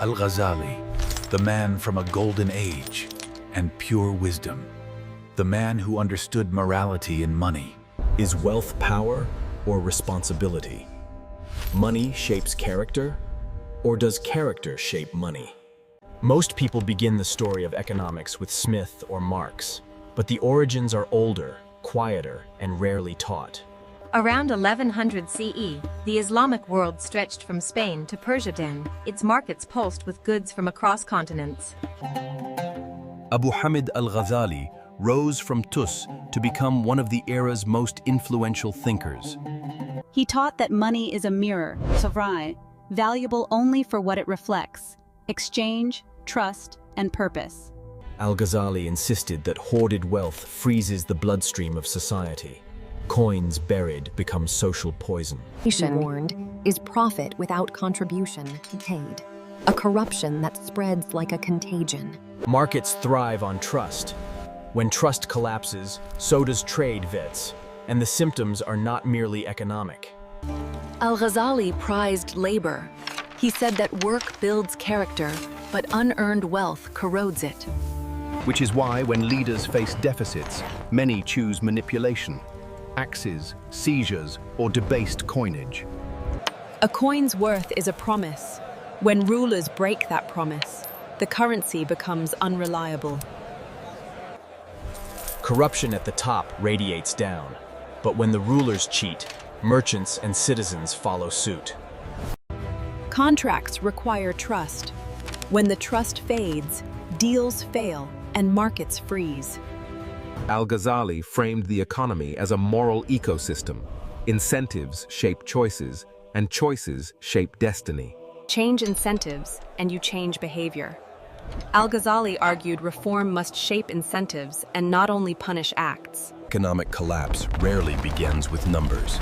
Al-Ghazali, the man from a golden age and pure wisdom, the man who understood morality in money. Is wealth power or responsibility? Money shapes character, or does character shape money? Most people begin the story of economics with Smith or Marx, but the origins are older, quieter, and rarely taught. Around 1100 CE, the Islamic world stretched from Spain to Persia, its markets pulsed with goods from across continents. Abu Hamid al-Ghazali rose from Tus to become one of the era's most influential thinkers. He taught that money is a mirror, savrai, valuable only for what it reflects: exchange, trust, and purpose. Al-Ghazali insisted that hoarded wealth freezes the bloodstream of society. Coins buried become social poison. He warned, is profit without contribution paid, a corruption that spreads like a contagion. Markets thrive on trust. When trust collapses, so does trade, vets, and the symptoms are not merely economic. Al-Ghazali prized labor. He said that work builds character, but unearned wealth corrodes it. Which is why when leaders face deficits, many choose manipulation, axes, seizures, or debased coinage. A coin's worth is a promise. When rulers break that promise, the currency becomes unreliable. Corruption at the top radiates down, but when the rulers cheat, merchants and citizens follow suit. Contracts require trust. When the trust fades, deals fail and markets freeze. Al-Ghazali framed the economy as a moral ecosystem. Incentives shape choices, and choices shape destiny. Change incentives, and you change behavior. Al-Ghazali argued reform must shape incentives and not only punish acts. Economic collapse rarely begins with numbers.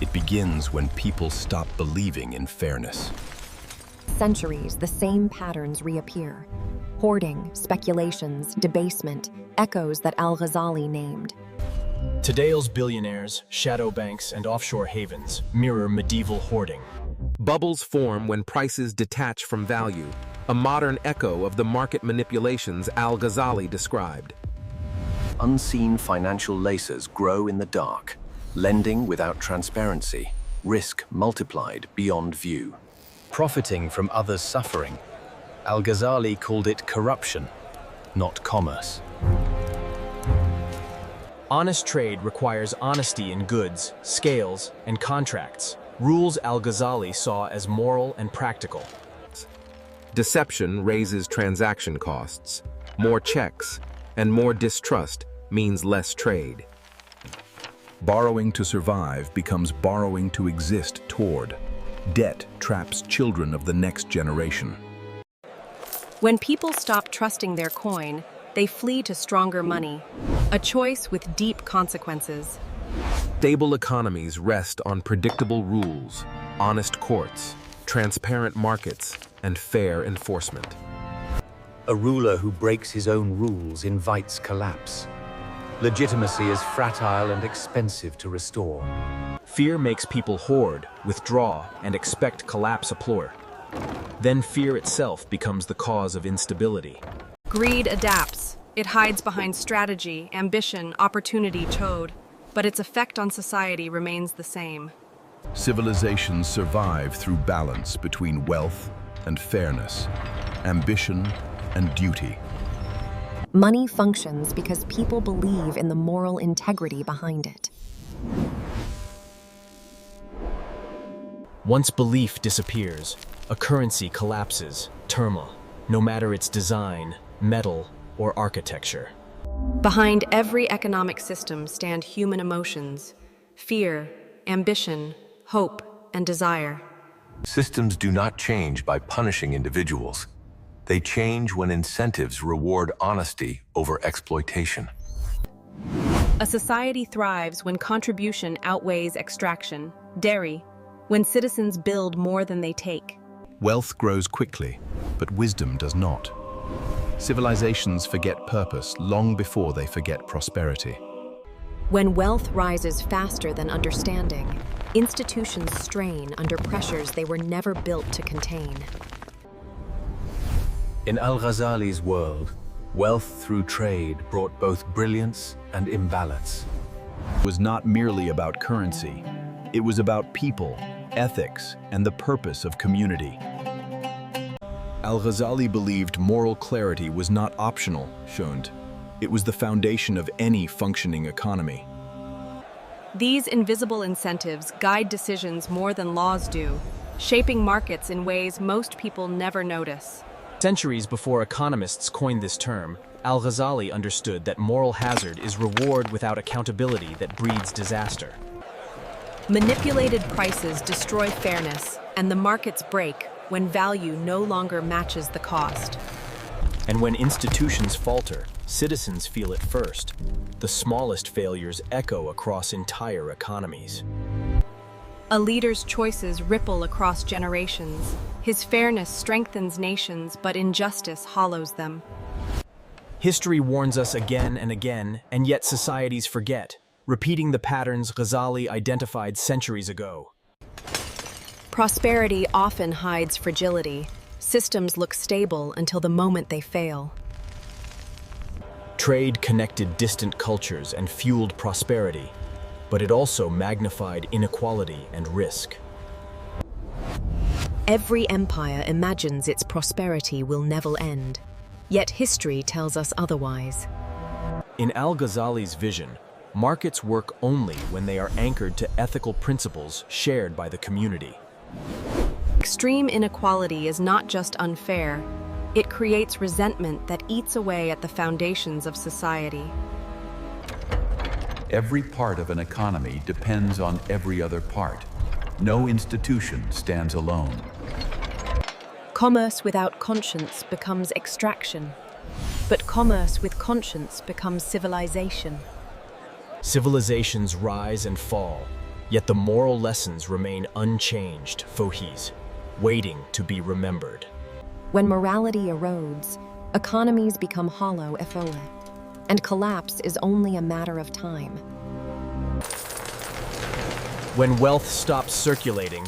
It begins when people stop believing in fairness. Centuries, the same patterns reappear. Hoarding, speculations, debasement, echoes that Al-Ghazali named. Today's billionaires, shadow banks, and offshore havens mirror medieval hoarding. Bubbles form when prices detach from value, a modern echo of the market manipulations Al-Ghazali described. Unseen financial laces grow in the dark, lending without transparency, risk multiplied beyond view. Profiting from others' suffering, Al-Ghazali called it corruption, not commerce. Honest trade requires honesty in goods, scales, and contracts. Rules Al-Ghazali saw as moral and practical. Deception raises transaction costs. More checks and more distrust means less trade. Borrowing to survive becomes borrowing to exist toward. Debt traps children of the next generation. When people stop trusting their coin, they flee to stronger money, a choice with deep consequences. Stable economies rest on predictable rules, honest courts, transparent markets, and fair enforcement. A ruler who breaks his own rules invites collapse. Legitimacy is fragile and expensive to restore. Fear makes people hoard, withdraw, and expect collapse applause. Then fear itself becomes the cause of instability. Greed adapts. It hides behind strategy, ambition, opportunity, chode, but its effect on society remains the same. Civilizations survive through balance between wealth and fairness, ambition and duty. Money functions because people believe in the moral integrity behind it. Once belief disappears, a currency collapses, turmoil, no matter its design, metal, or architecture. Behind every economic system stand human emotions: fear, ambition, hope, and desire. Systems do not change by punishing individuals. They change when incentives reward honesty over exploitation. A society thrives when contribution outweighs extraction. Dairy, when citizens build more than they take. Wealth grows quickly, but wisdom does not. Civilizations forget purpose long before they forget prosperity. When wealth rises faster than understanding, institutions strain under pressures they were never built to contain. In Al-Ghazali's world, wealth through trade brought both brilliance and imbalance. It was not merely about currency. It was about people, ethics, and the purpose of community. Al-Ghazali believed moral clarity was not optional, Shund. It was the foundation of any functioning economy. These invisible incentives guide decisions more than laws do, shaping markets in ways most people never notice. Centuries before economists coined this term, Al-Ghazali understood that moral hazard is reward without accountability that breeds disaster. Manipulated prices destroy fairness, and the markets break when value no longer matches the cost. And when institutions falter, citizens feel it first. The smallest failures echo across entire economies. A leader's choices ripple across generations. His fairness strengthens nations, but injustice hollows them. History warns us again and again, and yet societies forget, repeating the patterns Ghazali identified centuries ago. Prosperity often hides fragility. Systems look stable until the moment they fail. Trade connected distant cultures and fueled prosperity, but it also magnified inequality and risk. Every empire imagines its prosperity will never end, yet history tells us otherwise. In Al-Ghazali's vision, markets work only when they are anchored to ethical principles shared by the community. Extreme inequality is not just unfair, it creates resentment that eats away at the foundations of society. Every part of an economy depends on every other part. No institution stands alone. Commerce without conscience becomes extraction, but commerce with conscience becomes civilization. Civilizations rise and fall, yet the moral lessons remain unchanged, Fohis, waiting to be remembered. When morality erodes, economies become hollow, and collapse is only a matter of time. When wealth stops circulating,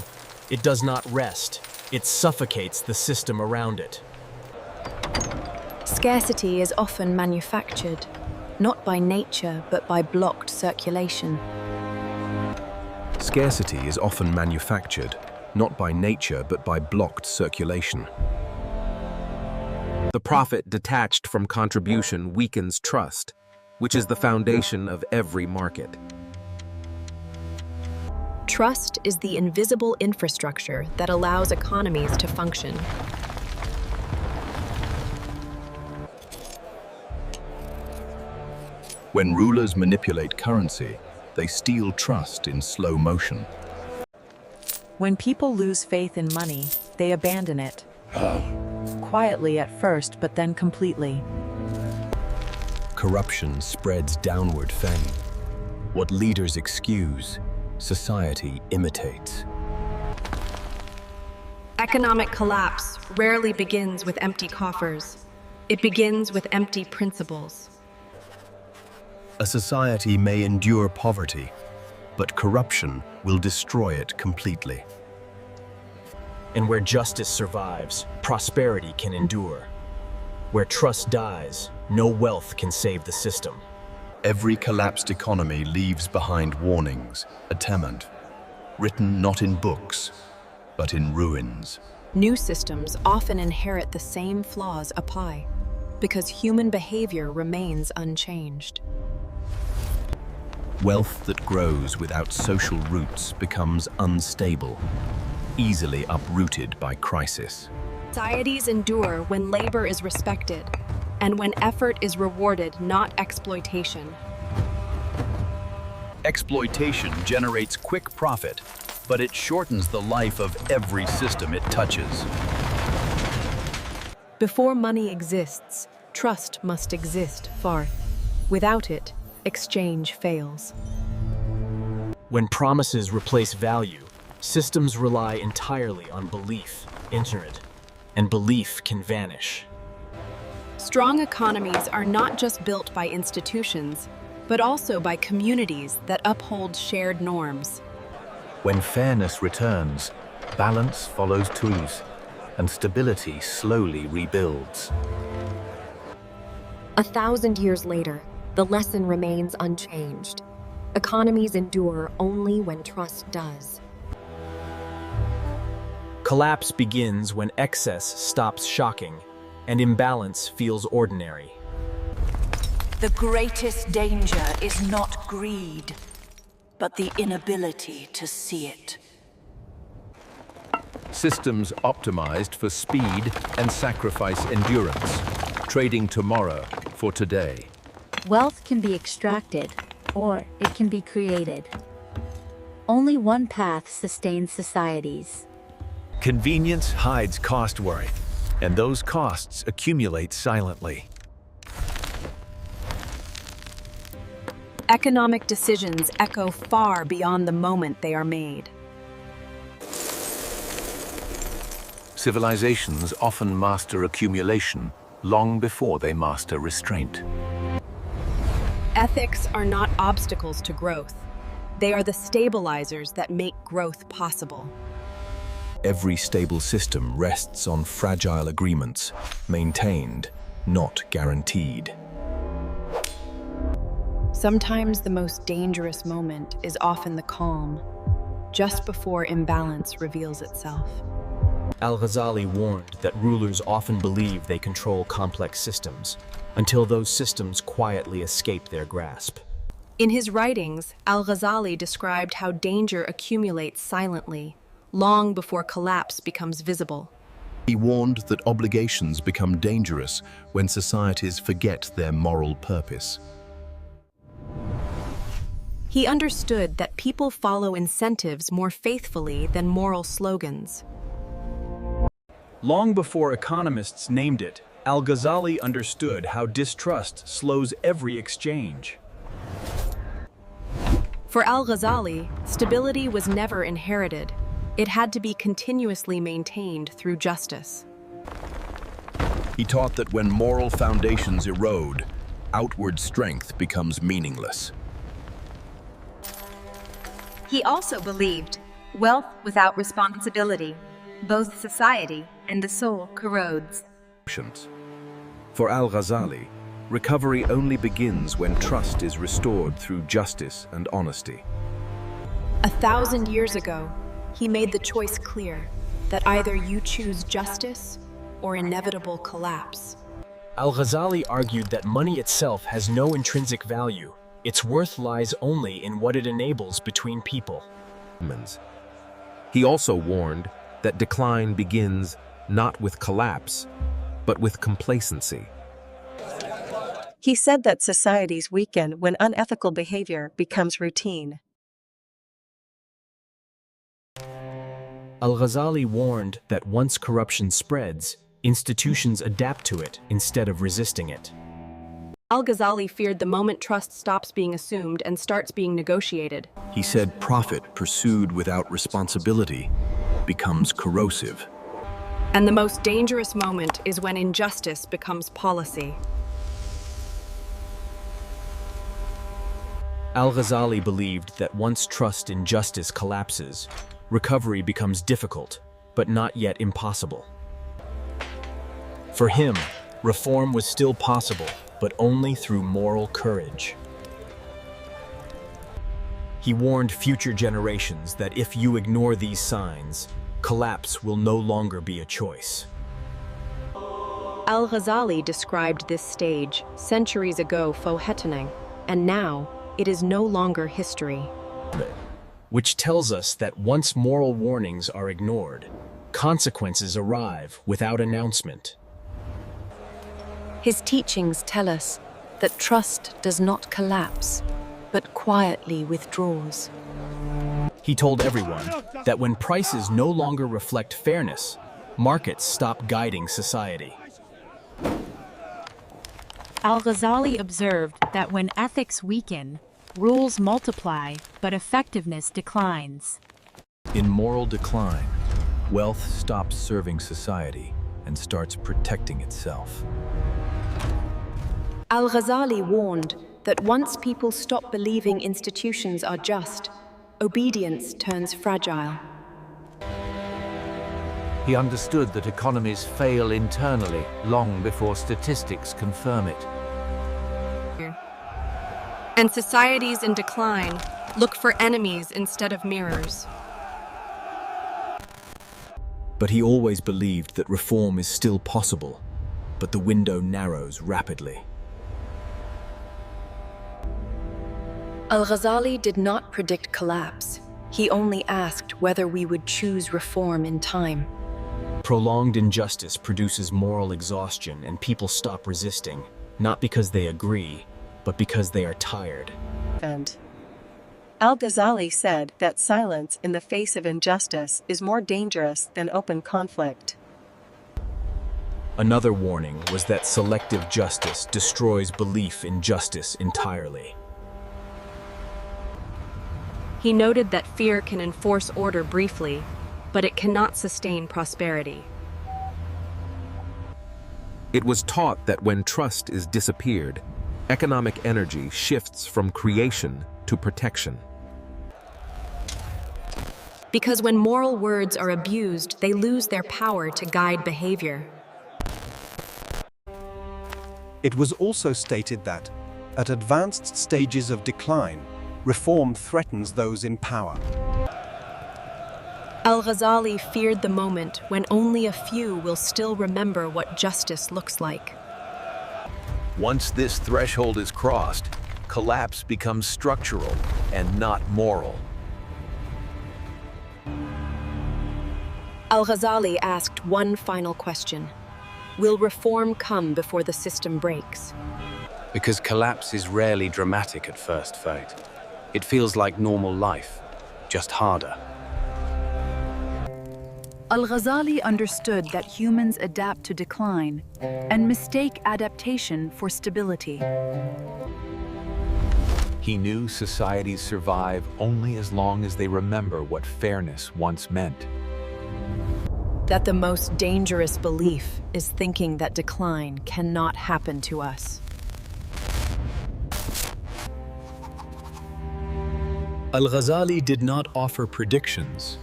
it does not rest. It suffocates the system around it. Scarcity is often manufactured, not by nature, but by blocked circulation. Scarcity is often manufactured, not by nature, but by blocked circulation. The profit detached from contribution weakens trust, which is the foundation of every market. Trust is the invisible infrastructure that allows economies to function. When rulers manipulate currency, they steal trust in slow motion. When people lose faith in money, they abandon it. Quietly at first, but then completely. Corruption spreads downward fame. What leaders excuse, society imitates. Economic collapse rarely begins with empty coffers. It begins with empty principles. A society may endure poverty, but corruption will destroy it completely. And where justice survives, prosperity can endure. Where trust dies, no wealth can save the system. Every collapsed economy leaves behind warnings, a testament, written not in books, but in ruins. New systems often inherit the same flaws apply, because human behavior remains unchanged. Wealth that grows without social roots becomes unstable, easily uprooted by crisis. Societies endure when labor is respected, and when effort is rewarded, not exploitation. Exploitation generates quick profit, but it shortens the life of every system it touches. Before money exists, trust must exist, Farth. Without it, exchange fails. When promises replace value, systems rely entirely on belief, internet, and belief can vanish. Strong economies are not just built by institutions, but also by communities that uphold shared norms. When fairness returns, balance follows truth. and stability slowly rebuilds. 1,000 years later, the lesson remains unchanged. Economies endure only when trust does. Collapse begins when excess stops shocking and imbalance feels ordinary. The greatest danger is not greed, but the inability to see it. Systems optimized for speed and sacrifice endurance, trading tomorrow for today. Wealth can be extracted, or it can be created. Only one path sustains societies. Convenience hides cost worry, and those costs accumulate silently. Economic decisions echo far beyond the moment they are made. Civilizations often master accumulation long before they master restraint. Ethics are not obstacles to growth. They are the stabilizers that make growth possible. Every stable system rests on fragile agreements, maintained, not guaranteed. Sometimes the most dangerous moment is often the calm, just before imbalance reveals itself. Al-Ghazali warned that rulers often believe they control complex systems, until those systems quietly escape their grasp. In his writings, Al-Ghazali described how danger accumulates silently, long before collapse becomes visible. He warned that obligations become dangerous when societies forget their moral purpose. He understood that people follow incentives more faithfully than moral slogans. Long before economists named it, Al-Ghazali understood how distrust slows every exchange. For Al-Ghazali, stability was never inherited. It had to be continuously maintained through justice. He taught that when moral foundations erode, outward strength becomes meaningless. He also believed wealth without responsibility, both society and the soul, corrodes. For Al-Ghazali, recovery only begins when trust is restored through justice and honesty. 1,000 years ago, he made the choice clear that either you choose justice or inevitable collapse. Al-Ghazali argued that money itself has no intrinsic value. Its worth lies only in what it enables between people. He also warned that decline begins not with collapse, but with complacency. He said that societies weaken when unethical behavior becomes routine. Al-Ghazali warned that once corruption spreads, institutions adapt to it instead of resisting it. Al-Ghazali feared the moment trust stops being assumed and starts being negotiated. He said profit pursued without responsibility becomes corrosive. And the most dangerous moment is when injustice becomes policy. Al-Ghazali believed that once trust in justice collapses, recovery becomes difficult, but not yet impossible. For him, reform was still possible, but only through moral courage. He warned future generations that if you ignore these signs, collapse will no longer be a choice. Al-Ghazali described this stage centuries ago Fohetening, and now it is no longer history. Which tells us that once moral warnings are ignored, consequences arrive without announcement. His teachings tell us that trust does not collapse, but quietly withdraws. He told everyone that when prices no longer reflect fairness, markets stop guiding society. Al-Ghazali observed that when ethics weaken, rules multiply, but effectiveness declines. In moral decline, wealth stops serving society and starts protecting itself. Al-Ghazali warned that once people stop believing institutions are just, obedience turns fragile. He understood that economies fail internally long before statistics confirm it. And societies in decline look for enemies instead of mirrors. But he always believed that reform is still possible, but the window narrows rapidly. Al-Ghazali did not predict collapse. He only asked whether we would choose reform in time. Prolonged injustice produces moral exhaustion, and people stop resisting, not because they agree, but because they are tired. And Al-Ghazali said that silence in the face of injustice is more dangerous than open conflict. Another warning was that selective justice destroys belief in justice entirely. He noted that fear can enforce order briefly, but it cannot sustain prosperity. It was taught that when trust is disappeared, economic energy shifts from creation to protection. Because when moral words are abused, they lose their power to guide behavior. It was also stated that, at advanced stages of decline, reform threatens those in power. Al-Ghazali feared the moment when only a few will still remember what justice looks like. Once this threshold is crossed, collapse becomes structural and not moral. Al-Ghazali asked one final question. Will reform come before the system breaks? Because collapse is rarely dramatic at first sight. It feels like normal life, just harder. Al-Ghazali understood that humans adapt to decline and mistake adaptation for stability. He knew societies survive only as long as they remember what fairness once meant. That the most dangerous belief is thinking that decline cannot happen to us. Al-Ghazali did not offer predictions.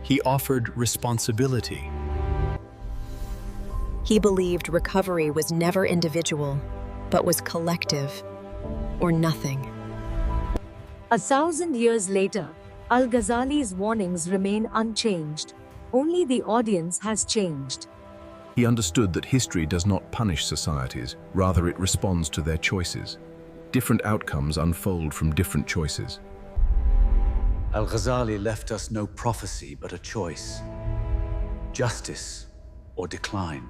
He offered responsibility. He believed recovery was never individual, but was collective, or nothing. 1,000 years later, Al-Ghazali's warnings remain unchanged. Only the audience has changed. He understood that history does not punish societies, rather it responds to their choices. Different outcomes unfold from different choices. Al-Ghazali left us no prophecy but a choice. Justice or decline.